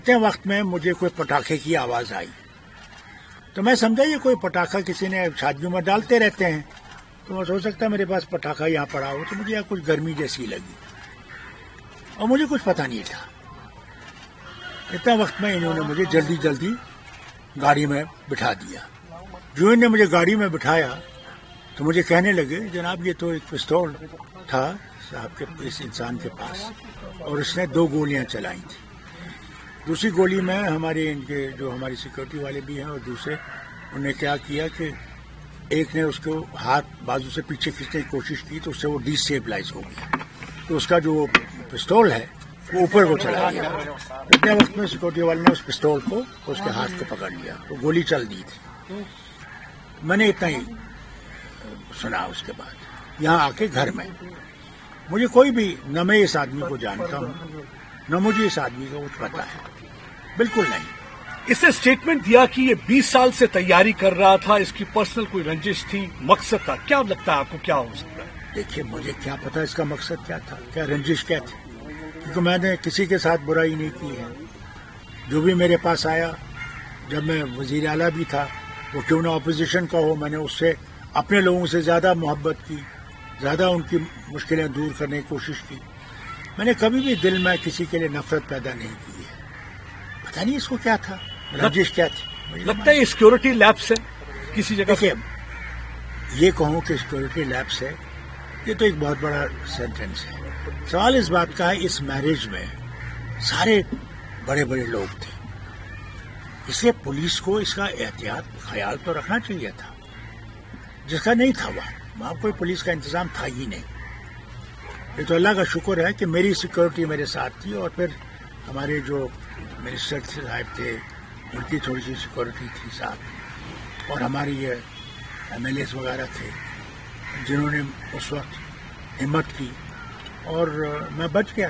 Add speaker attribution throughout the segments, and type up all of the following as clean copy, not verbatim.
Speaker 1: اتنے وقت میں مجھے کوئی پٹاخے کی آواز آئی تو میں سمجھا یہ کوئی پٹاخہ کسی نے شادیوں میں ڈالتے رہتے ہیں، تو میں سوچ سکتا میرے پاس پٹاخہ یہاں پڑا ہو، تو مجھے یہاں کچھ گرمی جیسی لگی اور مجھے کچھ پتہ نہیں تھا۔ اتنا وقت میں انہوں نے مجھے جلدی جلدی گاڑی میں بٹھا دیا۔ جو انہوں نے مجھے گاڑی میں بٹھایا تو مجھے کہنے لگے جناب یہ تو ایک پستول تھا صاحب کے اس انسان کے پاس اور اس نے 2 گولیاں چلائی تھیں۔ دوسری گولی میں ہمارے ان کے جو ہماری سیکورٹی والے بھی ہیں اور دوسرے انہوں نے کیا کیا کہ ایک نے اس کو ہاتھ بازو سے پیچھے کھینچنے کی کوشش کی تو اس سے وہ ڈی اسٹیبلائز ہو گیا، تو اس کا جو پستول ہے وہ اوپر کو چلا گیا۔ اتنے وقت میں سیکورٹی والے نے اس پستول کو اس کے ہاتھ کو پکڑ لیا تو گولی چل دی تھی۔ میں نے اتنا ہی سنا۔ اس کے بعد یہاں آ کے گھر میں مجھے کوئی بھی نہ میں اس آدمی کو جانتا ہوں نہ مجھے اس آدمی کا کچھ پتا ہے، بالکل نہیں۔
Speaker 2: اس نے اسٹیٹمنٹ دیا کہ یہ 20 سال سے تیاری کر رہا تھا، اس کی پرسنل کوئی رنجش تھی، مقصد تھا۔ کیا لگتا ہے آپ کو کیا ہو سکتا ہے؟
Speaker 1: دیکھیے مجھے کیا پتا اس کا مقصد کیا تھا، کیا رنجش کیا تھی، کیونکہ میں نے کسی کے ساتھ برائی نہیں کی ہے۔ جو بھی میرے پاس آیا جب میں وزیر اعلیٰ بھی تھا، وہ کیوں نہ اپوزیشن کا ہو، میں نے اس سے اپنے لوگوں سے زیادہ محبت کی، زیادہ ان کی مشکلیں دور کرنے کی کوشش کی۔ میں نے کبھی بھی دل میں کسی کے لیے نفرت پیدا نہیں کی ہے۔ پتہ نہیں اس کو کیا تھا، رنجش کیا تھی۔
Speaker 2: لگتا ہے یہ سیکورٹی لیپس ہے کسی جگہ۔
Speaker 1: دیکھیے یہ کہوں کہ سیکورٹی لیپس ہے، یہ تو ایک بہت بڑا سینٹینس ہے۔ سوال اس بات کا ہے اس میرج میں سارے بڑے بڑے لوگ تھے، اس لیے پولیس کو اس کا احتیاط خیال تو رکھنا چاہیے تھا، جس کا نہیں تھا۔ وہاں کوئی پولیس کا انتظام تھا ہی نہیں۔ یہ تو اللہ کا شکر ہے کہ میری سیکورٹی میرے ساتھ تھی، اور پھر ہمارے جو منسٹر صاحب تھے ان کی تھوڑی سی سیکورٹی تھی ساتھ، اور ہماری یہ ایم ایل ایز وغیرہ تھے جنہوں نے اس وقت ہمت کی، اور میں بچ گیا۔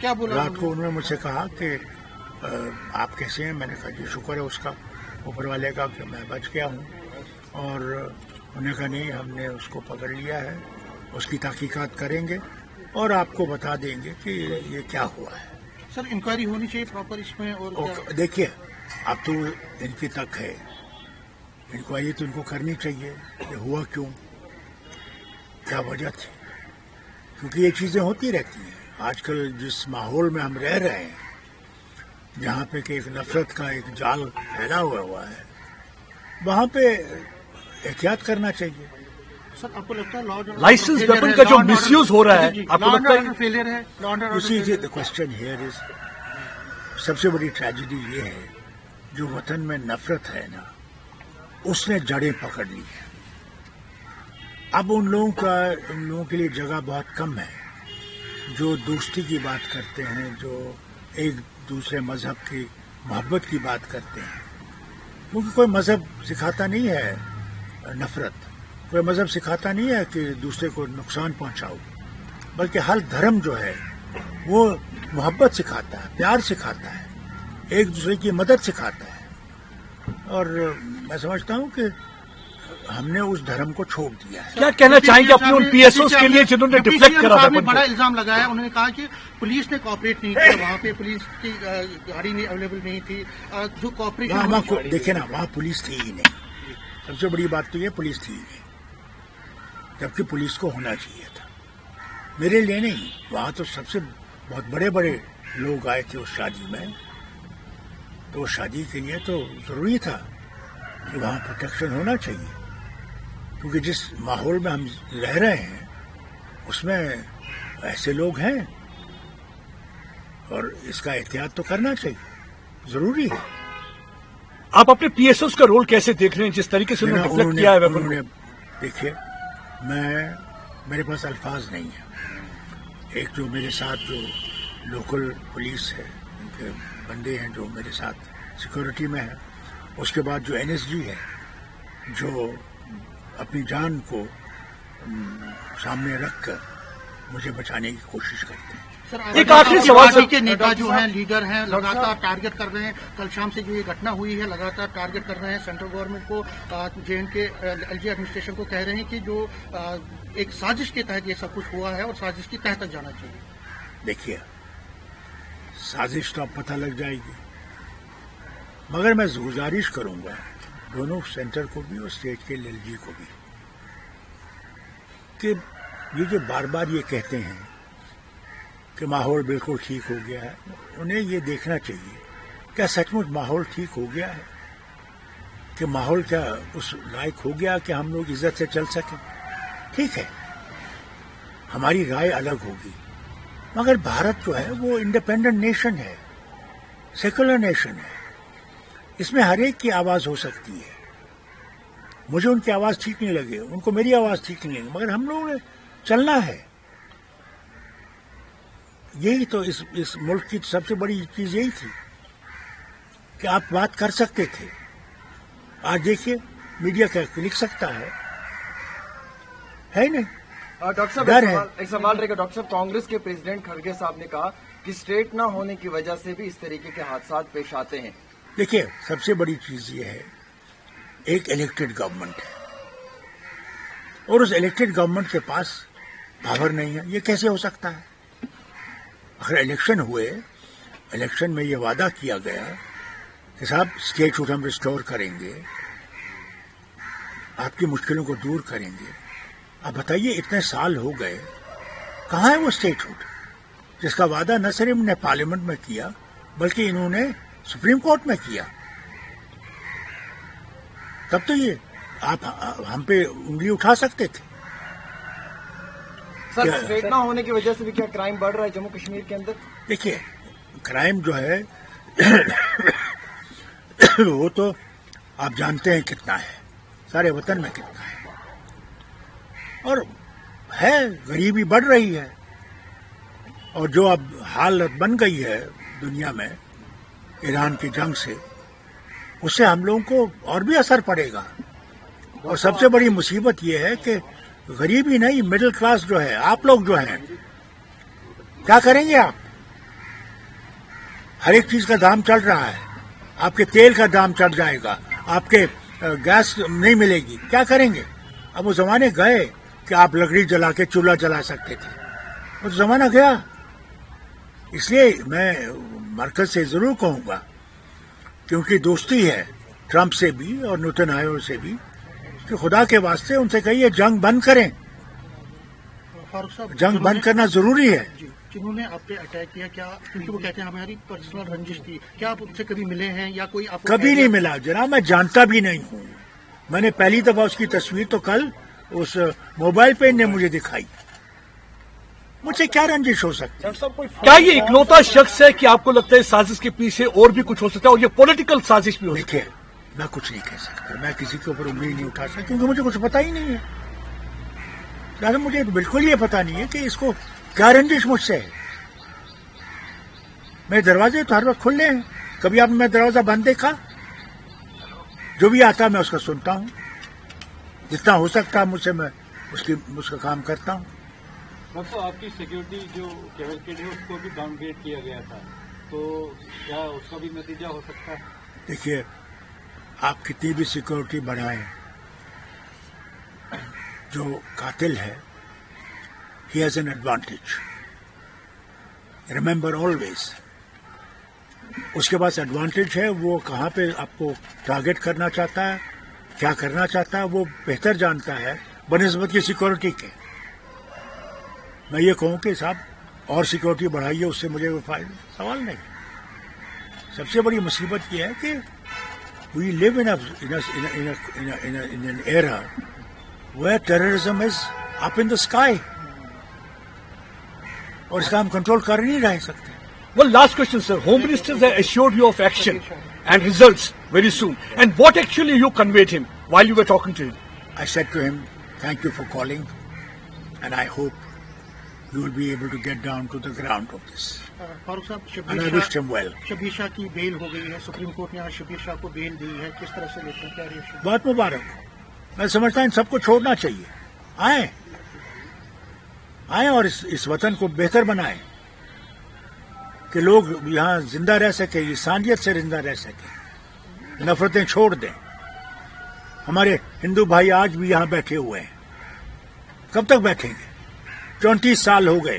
Speaker 3: کیا بولا
Speaker 1: رات کو انہوں نے مجھ سے کہا کہ آپ کیسے ہیں؟ میں نے کہا جی شکر ہے اس کا، اوپر والے کا، کہ میں بچ گیا ہوں۔ اور انہوں نے کہا نہیں، ہم نے اس کو پکڑ لیا ہے، اس کی تحقیقات کریں گے اور آپ کو بتا دیں گے کہ یہ کیا ہوا ہے۔
Speaker 3: سر انکوائری ہونی چاہیے پراپر اس میں، اور
Speaker 1: دیکھیے اب تو ان کی تک ہے، انکوائری تو ان کو کرنی چاہیے کہ ہوا کیوں، کیا وجہ تھی، کیونکہ یہ چیزیں ہوتی رہتی ہیں۔ آج کل جس ماحول میں ہم رہ رہے ہیں، جہاں پہ کہ ایک نفرت کا ایک جال پھیلا ہوا ہے، وہاں پہ احتیاط کرنا چاہیے۔
Speaker 3: سر آپ کو لگتا ہے
Speaker 2: لائسنس ویپن کا جو مس یوز ہو رہا ہے، آپ کو لگتا ہے
Speaker 3: فیلئر ہے
Speaker 1: کوشچن ہیئر از، سب سے بڑی ٹریجڈی یہ ہے جو وطن میں نفرت ہے نا، اس نے جڑیں پکڑ لی ہیں۔ اب ان لوگوں کے لیے جگہ بہت کم ہے جو دوستی کی بات کرتے ہیں، جو ایک دوسرے مذہب کی محبت کی بات کرتے ہیں، کیونکہ کوئی مذہب سکھاتا نہیں ہے نفرت، کوئی مذہب سکھاتا نہیں ہے کہ دوسرے کو نقصان پہنچاؤ، بلکہ ہر دھرم جو ہے وہ محبت سکھاتا ہے، پیار سکھاتا ہے، ایک دوسرے کی مدد سکھاتا ہے۔ اور میں سمجھتا ہوں کہ ہم نے اس دھرم کو چھوڑ دیا ہے۔
Speaker 2: کیا کہنا چاہیں گے اپنے ان پی ایس اوز کے لیے جنہوں نے ڈفلیکٹ کرا تھا؟
Speaker 3: بڑا الزام لگایا، انہوں نے کہا کہ پولیس نے کوآپریٹ نہیں کیا، وہاں پہ پولیس کی گاڑی نہیں اویلیبل نہیں تھی، جو کوآپریشن
Speaker 1: دیکھیں نا وہاں پولیس تھی ہی نہیں۔ سب سے بڑی بات تو یہ پولیس تھی ہی نہیں، جبکہ پولیس کو ہونا چاہیے تھا۔ میرے لیے نہیں، وہاں تو سب سے بہت بڑے بڑے لوگ آئے تھے اس شادی میں، تو اس شادی کے لیے تو ضروری تھا کہ وہاں پروٹیکشن ہونا چاہیے، کیونکہ جس ماحول میں ہم رہ رہے ہیں اس میں ایسے لوگ ہیں، اور اس کا احتیاط تو کرنا چاہیے، ضروری ہے۔
Speaker 2: آپ اپنے پی ایس اوز کا رول کیسے دیکھ رہے ہیں جس طریقے سے انہوں نے ڈفلیکٹ کیا ہے؟
Speaker 1: دیکھیے میرے پاس الفاظ نہیں ہیں۔ ایک جو میرے ساتھ جو لوکل پولیس ہے، ان کے بندے ہیں جو میرے ساتھ سیکورٹی میں ہیں، اس کے بعد جو این ایس جی ہے جو اپنی جان کو سامنے رکھ کر مجھے بچانے کی کوشش کرتے ہیں۔
Speaker 2: ایک آخری سوال
Speaker 3: کے نیتا جو ہیں، لیڈر ہیں، لگاتار ٹارگٹ کر رہے ہیں، کل شام سے جو یہ گھٹنا ہوئی ہے لگاتار ٹارگٹ کر رہے ہیں سینٹرل گورنمنٹ کو، جے اینڈ کے ایل جی ایڈمنسٹریشن کو، کہہ رہے ہیں کہ جو ایک سازش کے تحت یہ سب کچھ ہوا ہے اور سازش کی تحت تک جانا چاہیے۔
Speaker 1: دیکھیے سازش تو اب پتہ لگ جائے گی، مگر میں گزارش کروں گا دونوں سینٹر کو بھی اور اسٹیٹ کے ایل جی کو بھی کہ یہ جو بار بار یہ کہتے ہیں کہ ماحول بالکل ٹھیک ہو گیا ہے، انہیں یہ دیکھنا چاہیے کیا سچ مچ ماحول ٹھیک ہو گیا ہے، کہ ماحول کیا اس لائق ہو گیا کہ ہم لوگ عزت سے چل سکیں. ٹھیک ہے ہماری رائے الگ ہوگی، مگر بھارت جو ہے وہ انڈیپینڈنٹ نیشن ہے، سیکولر نیشن ہے، اس میں ہر ایک کی آواز ہو سکتی ہے. مجھے ان کی آواز ٹھیک نہیں لگے، ان کو میری آواز ٹھیک نہیں لگے، مگر ہم لوگوں نے چلنا ہے. یہی تو اس ملک کی سب سے بڑی چیز یہی تھی کہ آپ بات کر سکتے تھے. آج دیکھیے میڈیا کیا لکھ سکتا ہے نہیں.
Speaker 4: ڈاکٹر صاحب
Speaker 1: ڈر ہے.
Speaker 4: ایک سوال رہے گا. ڈاکٹر صاحب کانگریس کے پریزیڈنٹ کھڑگے صاحب نے کہا کہ اسٹیٹ نہ ہونے کی وجہ سے بھی اس طریقے کے حادثات پیش آتے ہیں.
Speaker 1: دیکھیے سب سے بڑی چیز یہ ہے ایک الیکٹڈ گورنمنٹ ہے اور اس الیکٹڈ گورنمنٹ کے پاس پاور نہیں ہے. یہ کیسے ہو سکتا ہے؟ اگر الیکشن ہوئے، الیکشن میں یہ وعدہ کیا گیا کہ صاحب اسٹیٹ ہوڈ ہم ریسٹور کریں گے، آپ کی مشکلوں کو دور کریں گے. اب بتائیے اتنے سال ہو گئے، کہاں ہے وہ اسٹیٹ ہوڈ جس کا وعدہ نہ صرف انہوں نے پارلیمنٹ میں کیا بلکہ انہوں نے سپریم کورٹ میں کیا؟ تب تو یہ آپ ہم پہ انگلی اٹھا سکتے تھے.
Speaker 4: سر اسٹیٹ نہ ہونے کی وجہ سے بھی کیا کرائم بڑھ رہا ہے جموں کشمیر کے اندر؟
Speaker 1: دیکھیے کرائم جو ہے وہ تو آپ جانتے ہیں کتنا ہے، سارے وطن میں کتنا ہے، اور ہے غریبی بڑھ رہی ہے. اور جو اب حالت بن گئی ہے دنیا میں ایران کی جنگ سے، اس سے ہم لوگوں کو اور بھی اثر پڑے گا. اور سب سے بڑی مصیبت یہ ہے کہ غریبی نہیں، مڈل کلاس جو ہے، آپ لوگ جو ہیں کیا کریں گے؟ آپ ہر ایک چیز کا دام چڑھ رہا ہے، آپ کے تیل کا دام چڑھ جائے گا، آپ کے گیس نہیں ملے گی، کیا کریں گے؟ اب وہ زمانے گئے کہ آپ لکڑی جلا کے چولہا جلا سکتے تھے، وہ زمانہ گیا. اس لیے میں مرکز سے ضرور کہوں گا کیونکہ دوستی ہے ٹرمپ سے بھی اور نیتن یاہو سے بھی کہ خدا کے واسطے ان سے کہیے جنگ بند کریں.
Speaker 3: فاروق صاحب
Speaker 1: جنگ بند کرنا ضروری ہے.
Speaker 3: جنہوں نے آپ پہ اٹیک کیا، کیا کیونکہ وہ کہتے ہیں ہماری پرسنل رنجش تھی، کیا آپ ان سے کبھی ملے ہیں یا کوئی آپ کو
Speaker 1: کبھی نہیں ملا جناب، میں جانتا بھی نہیں ہوں. میں نے پہلی دفعہ اس کی تصویر تو کل اس موبائل پہ نے مجھے دکھائی. مجھ سے کیا رنجش ہو سکتی ہے؟
Speaker 2: کیا یہ اکلوتا شخص ہے کہ آپ کو لگتا ہے اس سازش کے پیچھے اور بھی کچھ ہو سکتا ہے اور یہ پولیٹیکل سازش بھی ہو سکتی ہے؟
Speaker 1: دیکھیے میں کچھ نہیں کہہ سکتا، میں کسی کے اوپر انگلی نہیں اٹھا سکتا کیونکہ مجھے کچھ پتا ہی نہیں ہے. لہٰذا مجھے بالکل یہ پتا نہیں ہے کہ اس کو کیا رنجش مجھ سے ہے. میرے دروازے تو ہر وقت کھلے ہیں، کبھی آپ نے میں دروازہ بند دیکھا؟ جو بھی آتا میں اس کا سنتا ہوں، جتنا ہو سکتا ہے مجھ سے میں اس کا کام کرتا ہوں.
Speaker 5: ڈاکٹر صاحب آپ کی سیکیورٹی جو کیولکیڈ ہے اس کو بھی ڈاؤن گریڈ کیا گیا تھا، تو کیا اس کا بھی نتیجہ ہو سکتا ہے؟
Speaker 1: دیکھیے آپ کتنی بھی سیکورٹی بڑھائیں، جو قاتل ہے he has an advantage, remember always. اس کے پاس ایڈوانٹیج ہے، وہ کہاں پہ آپ کو ٹارگٹ کرنا چاہتا ہے، کیا کرنا چاہتا ہے، وہ بہتر جانتا ہے بنسبت کی سیکورٹی کے. میں یہ کہوں کہ صاحب اور سیکورٹی بڑھائیے، اس سے مجھے کوئی فائدہ سوال نہیں. سب سے بڑی مصیبت یہ ہے کہ وی لیو in an era where terrorism is up in the sky اور اس کا ہم کنٹرول کر نہیں رہ سکتے.
Speaker 2: Well, last question, sir. Home Minister has assured you of action and results very soon. And what actually you conveyed him while you were talking to him?
Speaker 1: I said to him, thank you for calling and I hope you will be able to get down to the ground of this.
Speaker 3: فاروق صاحب
Speaker 1: And I wished him well.
Speaker 3: Shabbir شاہ کی بیل ہو گئی ہے، supreme court نے آج شبیر شاہ کو بیل دی ہے، کس طرح سے لیتے ہیں، کیا ریئیکشن؟
Speaker 1: بہت مبارک ہو. میں سمجھتا ہوں ان سب کو چھوڑنا چاہیے. آئیں اور اس وطن کو بہتر بنائیں کہ لوگ یہاں زندہ رہ سکیں، انسانیت سے زندہ رہ سکیں، نفرتیں چھوڑ دیں. ہمارے ہندو بھائی آج بھی یہاں بیٹھے ہوئے ہیں، کب تک بیٹھیں گے؟ 34 سال ہو گئے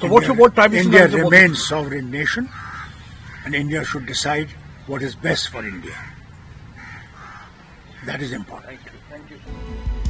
Speaker 2: So what Prime Minister
Speaker 1: India
Speaker 2: Narendra Modi-
Speaker 1: remains sovereign nation, and India should decide what is best for India. That is important.
Speaker 4: Thank you.